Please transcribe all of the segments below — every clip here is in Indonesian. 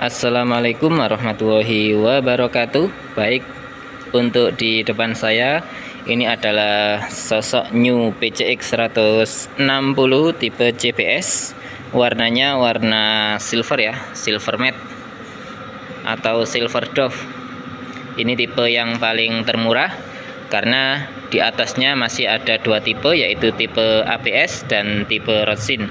Assalamualaikum warahmatullahi wabarakatuh. Baik, untuk di depan saya ini adalah sosok new PCX 160 tipe CBS. Warnanya warna silver ya, silver matte atau silver dove. Ini tipe yang paling termurah karena di atasnya masih ada dua tipe, yaitu tipe ABS dan tipe Rotsin.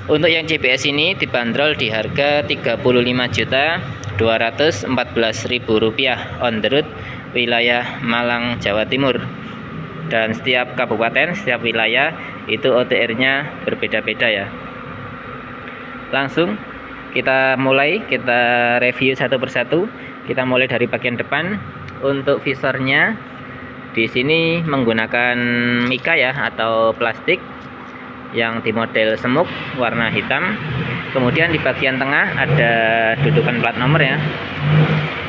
Untuk yang CBS ini dibanderol di harga Rp35.214.000 on the road wilayah Malang, Jawa Timur. Dan setiap kabupaten, setiap wilayah itu OTR-nya berbeda-beda ya. Langsung kita mulai, kita review satu persatu. Kita mulai dari bagian depan. Untuk visornya di sini menggunakan mika ya, atau plastik yang di model semuk warna hitam. Kemudian di bagian tengah ada dudukan plat nomor ya.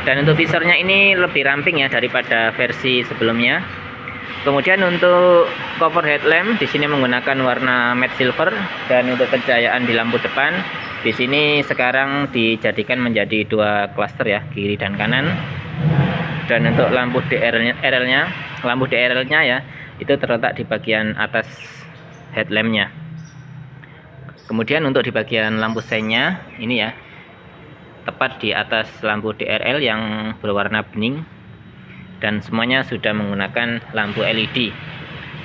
Dan untuk visornya ini lebih ramping ya daripada versi sebelumnya. Kemudian untuk cover headlamp di sini menggunakan warna matte silver, dan untuk pencahayaan di lampu depan di sini sekarang dijadikan menjadi dua cluster ya, kiri dan kanan. Dan untuk lampu DRL-nya ya, itu terletak di bagian atas headlampnya. Kemudian untuk di bagian lampu seinnya ini ya, tepat di atas lampu DRL yang berwarna bening, dan semuanya sudah menggunakan lampu LED.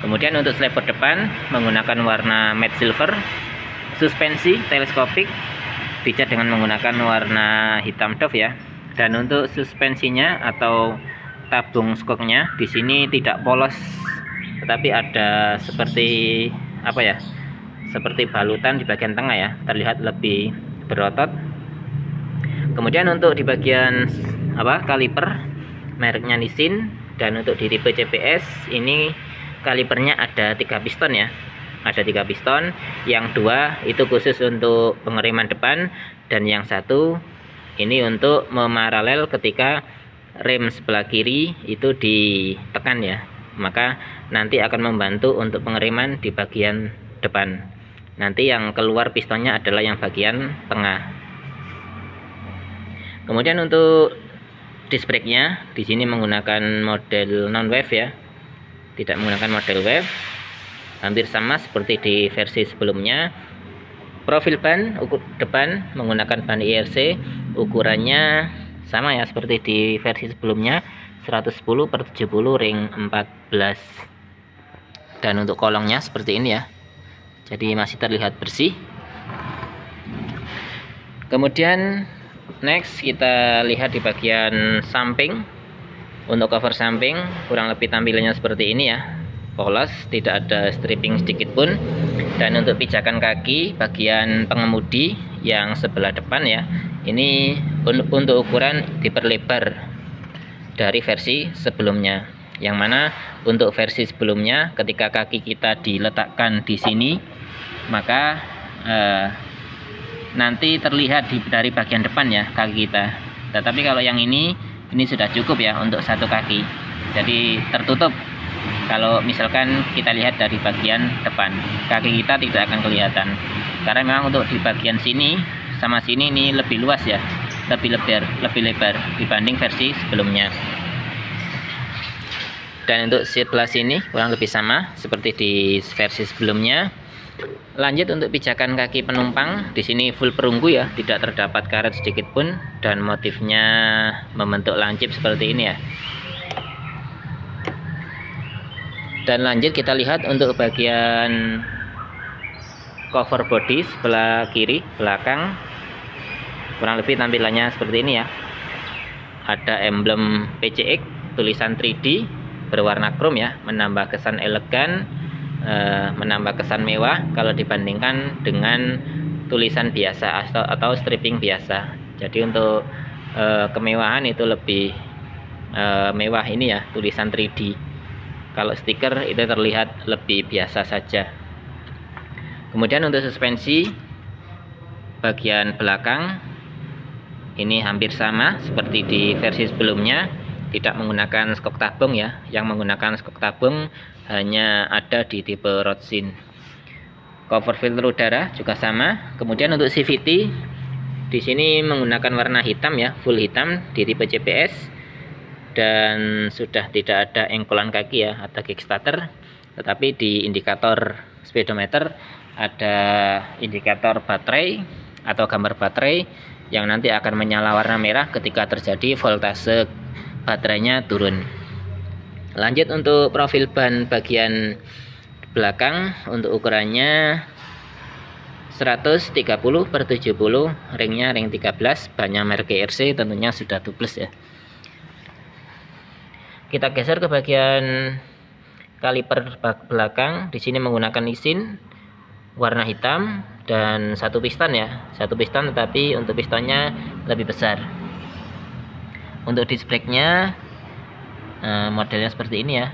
Kemudian untuk slider depan menggunakan warna matte silver. Suspensi teleskopik dicat dengan menggunakan warna hitam dove ya. Dan untuk suspensinya atau tabung skoknya di sini tidak polos, tetapi ada seperti apa ya, seperti balutan di bagian tengah ya, terlihat lebih berotot. Kemudian untuk di bagian kaliper mereknya Nissin, dan untuk di tipe CBS ini kalipernya ada 3 piston ya. Ada 3 piston, yang 2 itu khusus untuk pengereman depan, dan yang 1 ini untuk memaralel ketika rem sebelah kiri itu ditekan ya, maka nanti akan membantu untuk pengereman di bagian depan. Nanti yang keluar pistonnya adalah yang bagian tengah. Kemudian untuk disc brake-nya di sini menggunakan model non wave ya, tidak menggunakan model wave, hampir sama seperti di versi sebelumnya. Profil ban depan menggunakan ban IRC, ukurannya sama ya seperti di versi sebelumnya, 110/70 ring 14. Dan untuk kolongnya seperti ini ya, jadi masih terlihat bersih. Kemudian next kita lihat di bagian samping. Untuk cover samping kurang lebih tampilannya seperti ini ya, polos, tidak ada stripping sedikit pun. Dan untuk pijakan kaki bagian pengemudi yang sebelah depan ya, ini untuk ukuran diperlebar dari versi sebelumnya, yang mana untuk versi sebelumnya ketika kaki kita diletakkan di sini maka nanti terlihat dari bagian depan ya kaki kita. Tetapi kalau yang ini sudah cukup ya untuk satu kaki, jadi tertutup. Kalau misalkan kita lihat dari bagian depan, kaki kita tidak akan kelihatan, karena memang untuk di bagian sini sama sini ini lebih luas ya, lebih lebar dibanding versi sebelumnya. Dan untuk sebelah sini kurang lebih sama seperti di versi sebelumnya. Lanjut untuk pijakan kaki penumpang, di sini full perunggu ya, tidak terdapat karet sedikit pun, dan motifnya membentuk lancip seperti ini ya. Dan lanjut kita lihat untuk bagian cover body sebelah kiri belakang, kurang lebih tampilannya seperti ini ya. Ada emblem PCX tulisan 3D berwarna chrome ya, menambah kesan elegan, menambah kesan mewah kalau dibandingkan dengan tulisan biasa atau stripping biasa. Jadi untuk kemewahan itu lebih mewah ini ya, tulisan 3D. Kalau stiker itu terlihat lebih biasa saja. Kemudian untuk suspensi bagian belakang ini hampir sama seperti di versi sebelumnya, tidak menggunakan skok tabung ya. Yang menggunakan skok tabung hanya ada di tipe Rotsin. Cover filter udara juga sama. Kemudian untuk CVT di sini menggunakan warna hitam ya, full hitam di tipe CPS, dan sudah tidak ada engkolan kaki ya atau kickstarter, tetapi di indikator speedometer ada indikator baterai atau gambar baterai yang nanti akan menyala warna merah ketika terjadi voltase baterainya turun. Lanjut untuk profil ban bagian belakang, untuk ukurannya 130/70, ringnya ring 13, bannya merek GRC, tentunya sudah tubeless ya. Kita geser ke bagian kaliper belakang. Di sini menggunakan isin warna hitam dan satu piston ya, satu piston, tetapi untuk pistonnya lebih besar. Untuk disc brake-nya modelnya seperti ini ya,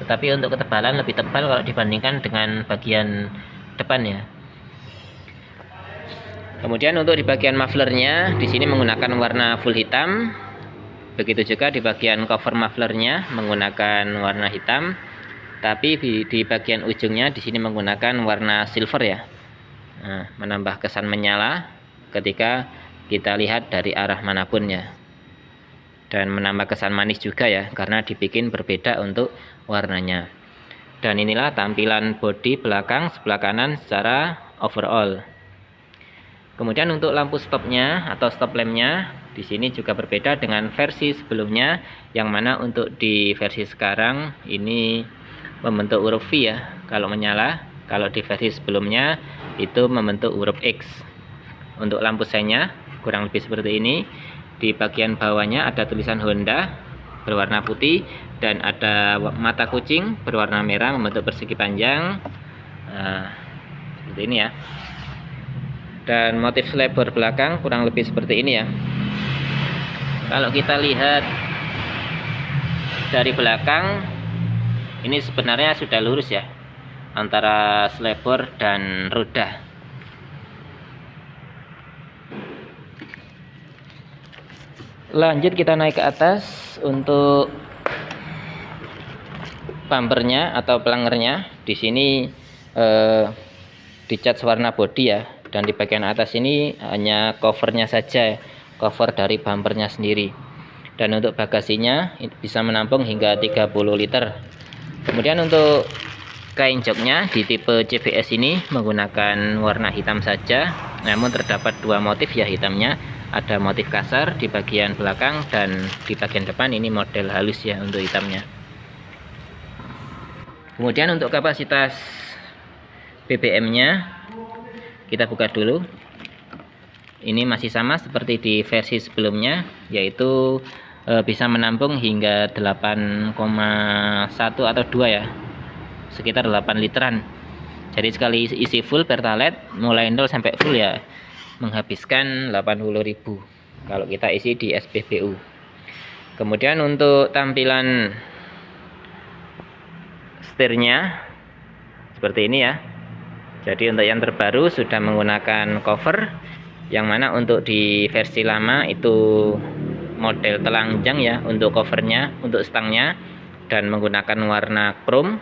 tetapi untuk ketebalan lebih tebal kalau dibandingkan dengan bagian depan ya. Kemudian untuk di bagian mufflernya, di sini menggunakan warna full hitam. Begitu juga di bagian cover mufflernya menggunakan warna hitam, tapi di bagian ujungnya di sini menggunakan warna silver ya, menambah kesan menyala ketika kita lihat dari arah manapun ya, dan menambah kesan manis juga ya, karena dibikin berbeda untuk warnanya. Dan inilah tampilan bodi belakang sebelah kanan secara overall. Kemudian untuk lampu stopnya atau stop lampnya, di sini juga berbeda dengan versi sebelumnya, yang mana untuk di versi sekarang ini membentuk huruf V ya kalau menyala. Kalau di versi sebelumnya itu membentuk huruf X. Untuk lampu seinnya kurang lebih seperti ini. Di bagian bawahnya ada tulisan Honda berwarna putih, dan ada mata kucing berwarna merah membentuk persegi panjang, seperti ini ya. Dan motif lebar belakang kurang lebih seperti ini ya. Kalau kita lihat dari belakang, ini sebenarnya sudah lurus ya antara slebor dan roda. Lanjut kita naik ke atas. Untuk bumpernya atau pelangernya, di sini dicat warna bodi ya, dan di bagian atas ini hanya covernya saja, cover dari bumpernya sendiri. Dan untuk bagasinya bisa menampung hingga 30 liter. Kemudian untuk kain joknya di tipe CBS ini menggunakan warna hitam saja, namun terdapat dua motif ya hitamnya. Ada motif kasar di bagian belakang, dan di bagian depan ini model halus ya untuk hitamnya. Kemudian untuk kapasitas BBM-nya kita buka dulu. Ini masih sama seperti di versi sebelumnya, yaitu bisa menampung hingga 8,1 atau 2 ya, sekitar 8 literan. Jadi sekali isi full Pertalite mulai 0 sampai full ya menghabiskan 80.000 kalau kita isi di SPBU. Kemudian untuk tampilan setirnya seperti ini ya. Jadi untuk yang terbaru sudah menggunakan cover, yang mana untuk di versi lama itu model telanjang ya untuk covernya, untuk stangnya, dan menggunakan warna chrome.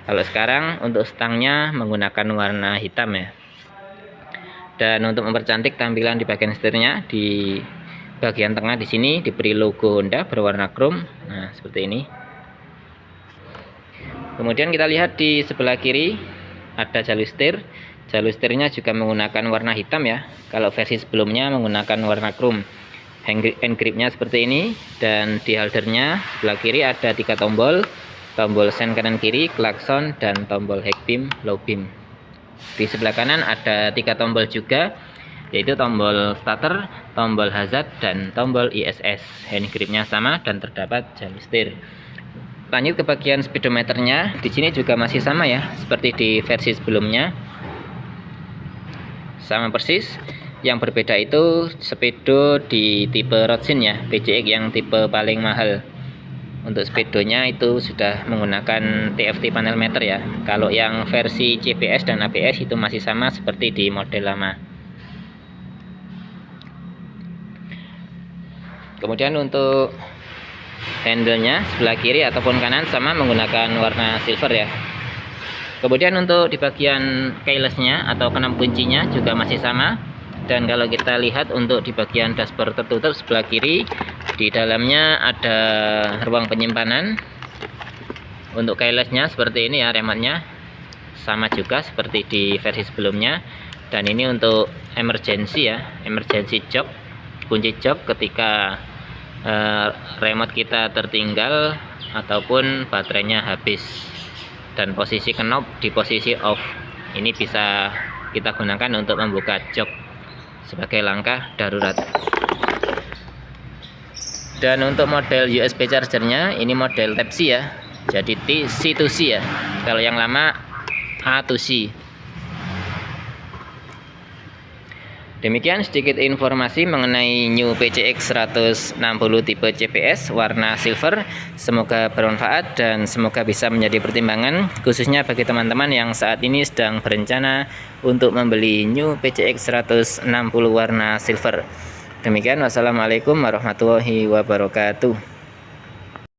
Kalau sekarang untuk stangnya menggunakan warna hitam ya. Dan untuk mempercantik tampilan di bagian setirnya, di bagian tengah di sini diberi logo Honda berwarna chrome. Nah, seperti ini. Kemudian kita lihat di sebelah kiri ada jalur setir. Jalur setirnya juga menggunakan warna hitam ya. Kalau versi sebelumnya menggunakan warna chrome. Hand gripnya seperti ini, dan di holdernya sebelah kiri ada 3 tombol. Tombol sen kanan kiri, klakson, dan tombol high beam, low beam. Di sebelah kanan ada 3 tombol juga, yaitu tombol starter, tombol hazard, dan tombol ISS. Hand gripnya sama dan terdapat jalur setir. Lanjut ke bagian speedometernya, di sini juga masih sama ya, seperti di versi sebelumnya. Sama persis. Yang berbeda itu speedo di tipe Roadzen ya, PCX yang tipe paling mahal. Untuk speedonya itu sudah menggunakan TFT panel meter ya. Kalau yang versi CBS dan ABS itu masih sama seperti di model lama. Kemudian untuk handle-nya sebelah kiri ataupun kanan sama menggunakan warna silver ya. Kemudian untuk di bagian keyless-nya atau 6 kuncinya juga masih sama. Dan kalau kita lihat untuk di bagian dashboard tertutup sebelah kiri, di dalamnya ada ruang penyimpanan. Untuk keylessnya seperti ini ya, remote-nya sama juga seperti di versi sebelumnya. Dan ini untuk emergency ya, emergency jok, kunci jok ketika remote kita tertinggal ataupun baterainya habis, dan posisi knob di posisi off. Ini bisa kita gunakan untuk membuka jok sebagai langkah darurat. Dan untuk model USB chargernya ini model Type C ya, jadi C to C ya. Kalau yang lama A to C. Demikian sedikit informasi mengenai New PCX 160 tipe CPS warna silver. Semoga bermanfaat dan semoga bisa menjadi pertimbangan khususnya bagi teman-teman yang saat ini sedang berencana untuk membeli New PCX 160 warna silver. Demikian, wassalamualaikum warahmatullahi wabarakatuh.